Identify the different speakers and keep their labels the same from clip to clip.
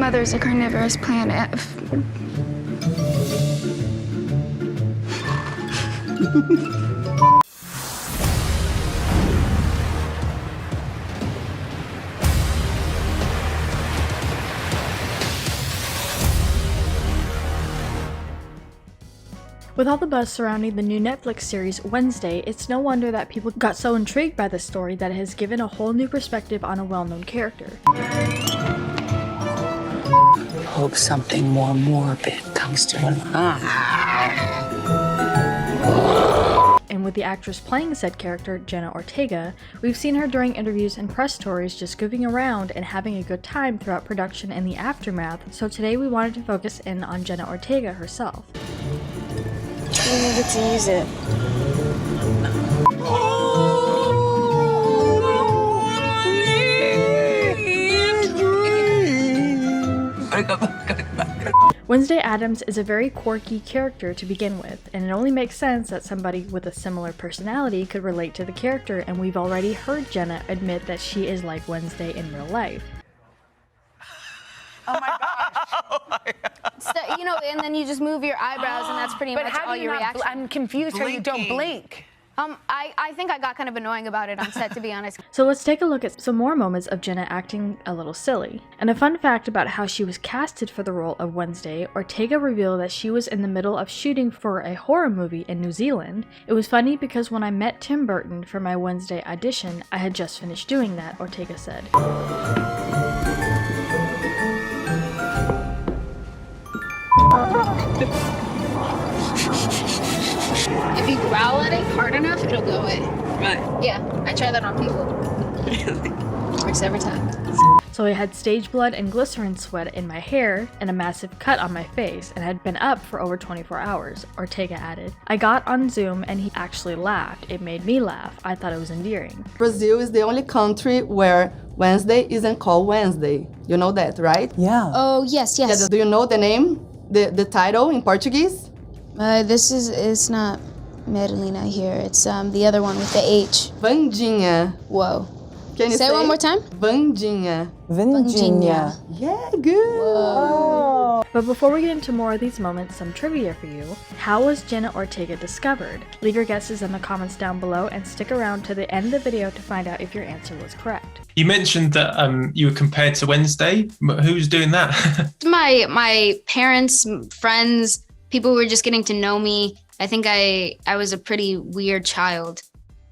Speaker 1: mother's a carnivorous plant.
Speaker 2: With all the buzz surrounding the new Netflix series Wednesday, it's no wonder that people got so intrigued by the story that it has given a whole new perspective on a well-known character.
Speaker 3: Hope something more morbid comes to life.
Speaker 2: And with the actress playing said character, Jenna Ortega, we've seen her during interviews and press tours just goofing around and having a good time throughout production and the aftermath, so today we wanted to focus in on Jenna Ortega herself.
Speaker 1: You needed to use it.
Speaker 2: Wednesday Addams is a very quirky character to begin with, and it only makes sense that somebody with a similar personality could relate to the character, and we've already heard Jenna admit that she is like Wednesday in real life.
Speaker 4: Oh my gosh.
Speaker 5: Oh my God.
Speaker 1: So, you know, and then you just move your eyebrows, and that's pretty much all your reaction.
Speaker 4: I'm confused how you don't blink.
Speaker 1: I think I got kind of annoying about it on set, to be honest.
Speaker 2: So let's take a look at some more moments of Jenna acting a little silly. And a fun fact about how she was casted for the role of Wednesday, Ortega revealed that she was in the middle of shooting for a horror movie in New Zealand. It was funny because when I met Tim Burton for my Wednesday audition, I had just finished doing that, Ortega said.
Speaker 1: If you growl at it hard enough, it'll go away.
Speaker 5: Right.
Speaker 1: Yeah, I try that on people.
Speaker 5: Really?
Speaker 1: Works every time.
Speaker 2: So I had stage blood and glycerin sweat in my hair and a massive cut on my face and had been up for over 24 hours, Ortega added. I got on Zoom and he actually laughed. It made me laugh. I thought it was endearing.
Speaker 6: Brazil is the only country where Wednesday isn't called Wednesday. You know that, right?
Speaker 3: Yeah.
Speaker 1: Oh, yes.
Speaker 6: Yeah, do you know the name? The title in Portuguese?
Speaker 1: It's not Merlina here. It's the other one with the H.
Speaker 6: Vandinha.
Speaker 1: Whoa.
Speaker 6: Can you say
Speaker 1: it one more time?
Speaker 6: Vandinha.
Speaker 3: Vandinha.
Speaker 6: Yeah, good.
Speaker 3: Oh.
Speaker 2: But before we get into more of these moments, some trivia for you. How was Jenna Ortega discovered? Leave your guesses in the comments down below and stick around to the end of the video to find out if your answer was correct.
Speaker 7: You mentioned that you were compared to Wednesday. Who's doing that?
Speaker 1: My parents, friends, people who were just getting to know me. I think I was a pretty weird child.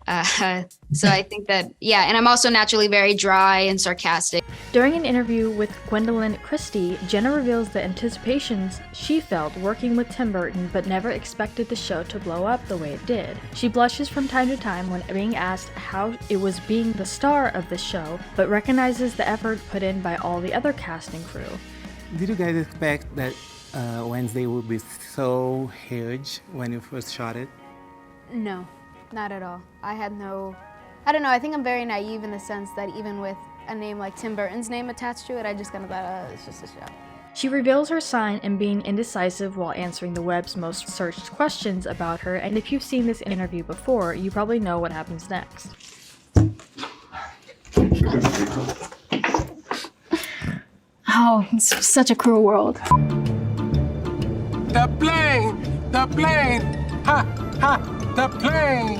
Speaker 1: So I think that, yeah, and I'm also naturally very dry and sarcastic.
Speaker 2: During an interview with Gwendoline Christie, Jenna reveals the anticipations she felt working with Tim Burton but never expected the show to blow up the way it did. She blushes from time to time when being asked how it was being the star of the show, but recognizes the effort put in by all the other cast and crew.
Speaker 8: Did you guys expect that Wednesday would be so huge when you first shot it?
Speaker 1: No, not at all. I don't know, I think I'm very naive in the sense that even with a name like Tim Burton's name attached to it, I just kind of thought, oh, it's just a show.
Speaker 2: She reveals her sign in being indecisive while answering the web's most searched questions about her, and if you've seen this interview before, you probably know what happens next.
Speaker 1: Oh, it's such a cruel world.
Speaker 4: The plane! The plane! Ha! Ha! The plane!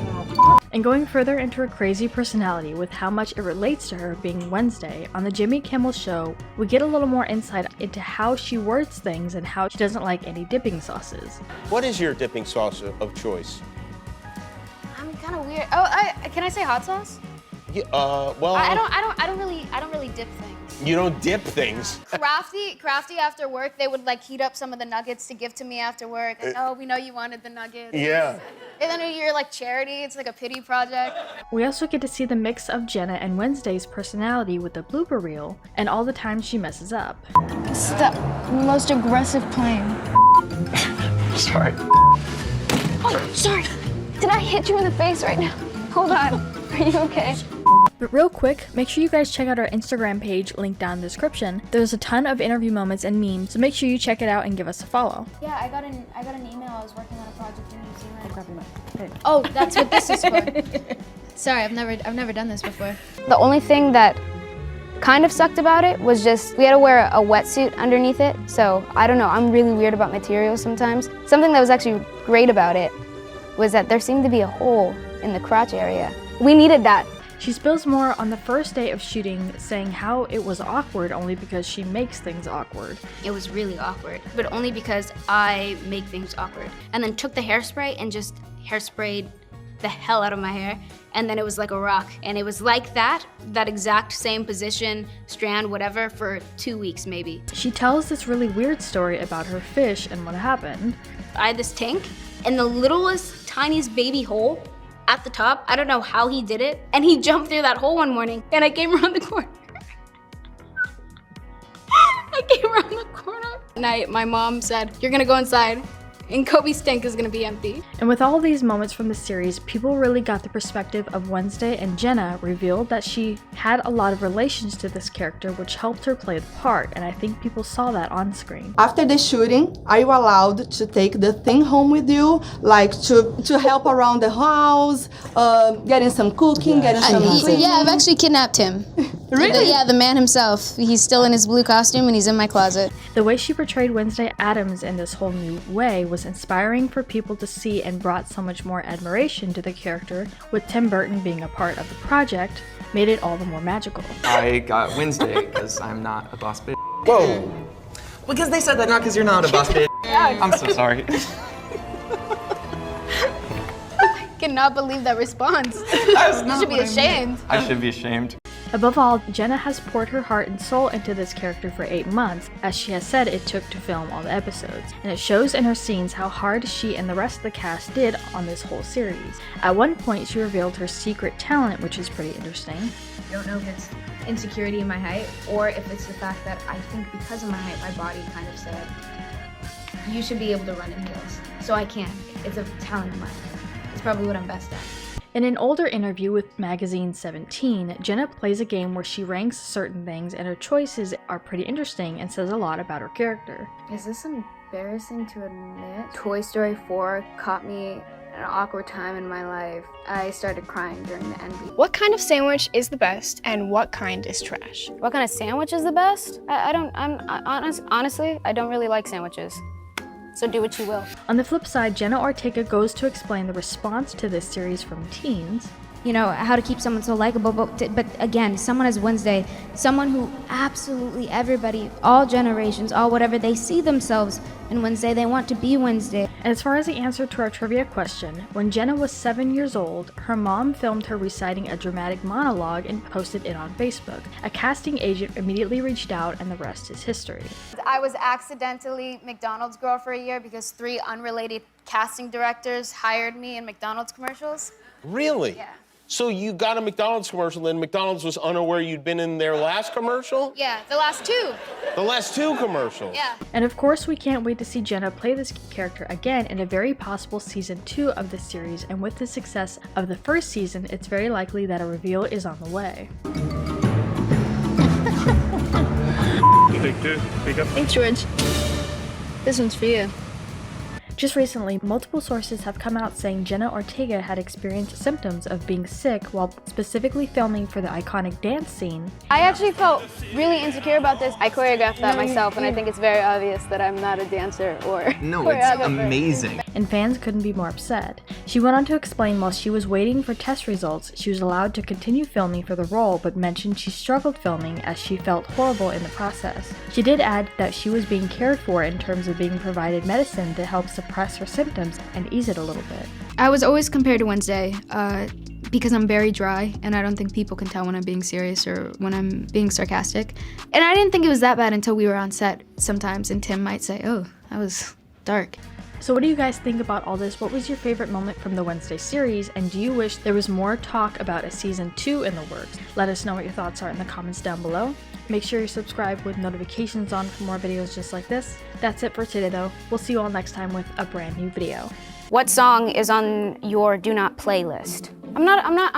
Speaker 2: And going further into her crazy personality with how much it relates to her being Wednesday, on the Jimmy Kimmel Show, we get a little more insight into how she words things and how she doesn't like any dipping sauces.
Speaker 9: What is your dipping sauce of choice?
Speaker 1: I'm kind of weird. Oh, can I say hot sauce?
Speaker 9: Yeah, well,
Speaker 1: I don't really dip things.
Speaker 9: You don't dip things.
Speaker 1: Crafty after work, they would like heat up some of the nuggets to give to me after work. Like, oh, we know you wanted the nuggets.
Speaker 9: Yeah.
Speaker 1: And then you're like charity, it's like a pity project.
Speaker 2: We also get to see the mix of Jenna and Wednesday's personality with the blooper reel and all the times she messes up.
Speaker 1: It's the most aggressive plane.
Speaker 9: Sorry.
Speaker 1: Oh, sorry. Did I hit you in the face right now? Hold on. Are you okay?
Speaker 2: But real quick, make sure you guys check out our Instagram page linked down in the description. There's a ton of interview moments and memes, so make sure you check it out and give us a follow.
Speaker 1: Yeah, I got an email. I was working on a project in New Zealand. Oh, that's what this is for. Sorry, I've never done this before. The only thing that
Speaker 10: kind of sucked about it was just we had to wear a wetsuit underneath it. So I don't know, I'm really weird about materials sometimes. Something that was actually great about it was that there seemed to be a hole in the crotch area. We needed that.
Speaker 2: She spills more on the first day of shooting, saying how it was awkward only because she makes things awkward.
Speaker 1: It was really awkward, but only because I make things awkward. And then took the hairspray and just hairsprayed the hell out of my hair. And then it was like a rock. And it was like that exact same position, strand, whatever, for 2 weeks maybe.
Speaker 2: She tells this really weird story about her fish and what happened.
Speaker 1: I had this tank and the littlest, tiniest baby hole at the top. I don't know how he did it. And he jumped through that hole one morning and I came around the corner. I came around the corner. And my mom said, "You're gonna go inside and Kobe's tank is gonna be empty."
Speaker 2: And with all these moments from the series, people really got the perspective of Wednesday, and Jenna revealed that she had a lot of relations to this character, which helped her play the part, and I think people saw that on screen.
Speaker 6: After the shooting, are you allowed to take the thing home with you? Like to help around the house, getting some cooking, getting some cleaning?
Speaker 10: Yeah, I've actually kidnapped him.
Speaker 6: Really?
Speaker 10: Yeah, the man himself. He's still in his blue costume and he's in my closet.
Speaker 2: The way she portrayed Wednesday Addams in this whole new way was inspiring for people to see and brought so much more admiration to the character, with Tim Burton being a part of the project, made it all the more magical.
Speaker 5: I got Wednesday because I'm not a boss bitch.
Speaker 9: Whoa.
Speaker 5: Because they said that, not because you're not a boss bitch. I'm so sorry.
Speaker 10: I cannot believe that response.
Speaker 5: That's
Speaker 10: You
Speaker 5: not
Speaker 10: should be
Speaker 5: what I meant.
Speaker 10: ashamed.
Speaker 5: I should be ashamed.
Speaker 2: Above all, Jenna has poured her heart and soul into this character for 8 months, as she has said it took to film all the episodes, and it shows in her scenes how hard she and the rest of the cast did on this whole series. At one point, she revealed her secret talent, which is pretty interesting.
Speaker 1: I don't know if it's insecurity in my height or if it's the fact that I think because of my height, my body kind of said, you should be able to run in heels. So I can. It's a talent of mine. It's probably what I'm best at.
Speaker 2: In an older interview with magazine 17, Jenna plays a game where she ranks certain things, and her choices are pretty interesting and says a lot about her character.
Speaker 10: Is this embarrassing to admit? Toy Story 4 caught me at an awkward time in my life. I started crying during the end.
Speaker 11: What kind of sandwich is the best and what kind is trash?
Speaker 10: What kind of sandwich is the best? Honestly, I don't really like sandwiches. So do what you will.
Speaker 2: On the flip side, Jenna Ortega goes to explain the response to this series from teens.
Speaker 1: You know, how to keep someone so likable, but again, someone as Wednesday, someone who absolutely everybody, all generations, all whatever, they see themselves in Wednesday, they want to be Wednesday.
Speaker 2: And as far as the answer to our trivia question, when Jenna was 7 years old, her mom filmed her reciting a dramatic monologue and posted it on Facebook. A casting agent immediately reached out, and the rest is history.
Speaker 10: I was accidentally McDonald's girl for a year because 3 unrelated casting directors hired me in McDonald's commercials.
Speaker 9: Really?
Speaker 10: Yeah.
Speaker 9: So you got a McDonald's commercial, and McDonald's was unaware you'd been in their last commercial?
Speaker 10: Yeah, the last 2.
Speaker 9: The last 2 commercials?
Speaker 10: Yeah.
Speaker 2: And of course, we can't wait to see Jenna play this character again in a very possible season 2 of the series, and with the success of the first season, it's very likely that a reveal is on the way.
Speaker 11: Thanks, George. This one's for you.
Speaker 2: Just recently, multiple sources have come out saying Jenna Ortega had experienced symptoms of being sick while specifically filming for the iconic dance scene.
Speaker 10: I actually felt really insecure about this. I choreographed that myself, and I think it's very obvious that I'm not a dancer or
Speaker 5: No, it's amazing.
Speaker 2: And fans couldn't be more upset. She went on to explain while she was waiting for test results, she was allowed to continue filming for the role, but mentioned she struggled filming as she felt horrible in the process. She did add that she was being cared for in terms of being provided medicine to help suppress her symptoms and ease it a little bit.
Speaker 1: I was always compared to Wednesday because I'm very dry and I don't think people can tell when I'm being serious or when I'm being sarcastic. And I didn't think it was that bad until we were on set sometimes and Tim might say, "Oh, that was dark."
Speaker 2: So what do you guys think about all this? What was your favorite moment from the Wednesday series, and do you wish there was more talk about a season 2 in the works? Let us know what your thoughts are in the comments down below. Make sure you subscribe with notifications on for more videos just like this. That's it for today though. We'll see you all next time with a brand new video.
Speaker 10: What song is on your do not playlist? I'm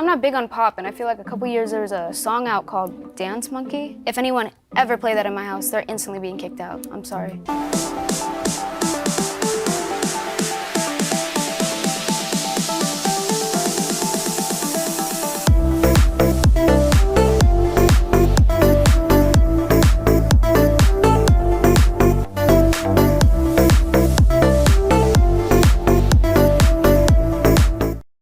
Speaker 10: not big on pop, and I feel like a couple years there was a song out called Dance Monkey. If anyone ever play that in my house, they're instantly being kicked out. I'm sorry.